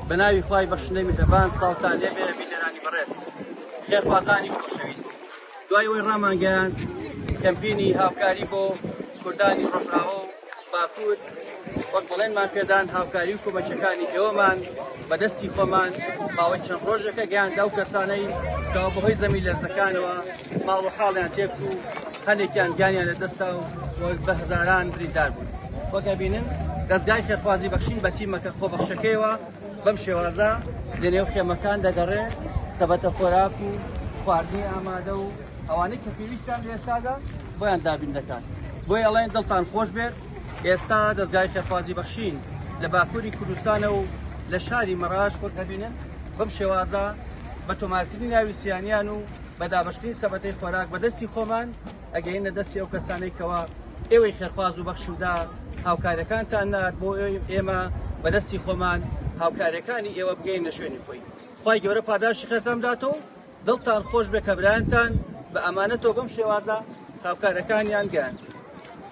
بەناوی خوای بەخشندەی میهرەبان ساڵتان لێبێ بیلێرانی بەڕێز خێرخوازانی خۆشەویست دوای ئەوەی ڕامانگەیاند کەمپینی هاوکاری بۆ کوردانی ڕۆژئاوا و باکوور وەک بڵێنمان پێدان هاوکاری و کۆمەچەکانی ئێوەمان بەدەستی خۆمان ماوەی چەند ڕۆژێکە گەیاندا و کەسانەی کەوا بەهۆی زەمی لەرزەکانەوە ماڵ و حاڵیان تێکچوو هەندێکیان گیانیان لەدەستا و بە هەزاران بریندار بوون وەک ئەبینن دەستگای خێرخوازی بەخشین بە تیمەکە خۆبەخشەکەیەوە بەم شێوازە لەنێو خێمەکان دەگەڕێت سەبەتە خۆراک و خواردنی ئامادە و ئەوانەی کە پێویستیان لە ئێستادا بۆیان دابین دەکات بۆی ئەڵێن دڵتان خۆش بێت ئێستا دەستگای خێرخوازی بەخشین لە باکووری کوردستانە و لە شاری مەڕاش وەک دەبینن بەم شێوازە بە تۆمارکردنی ناوی سییانیان و بە دابەشکردنی سەبەتەی خۆراک بەدەستی خۆمان ئەگەینە دەستی ئەو کەسانەی کەوا ئێوەی خێرخواز و بەخشودا هاوکاریەکانتان نات بۆ ئێمە بەدەستی خۆمان هاوکاریەکانی ئێوە بگەینە شوێنی خۆی خوای گەورە پاداشی خێرتان بداتەوە دڵتان خۆش بێ کە برایانتان بە ئەمانەتەوە بەم شێوازە هاوکاریەکانیان گەیاند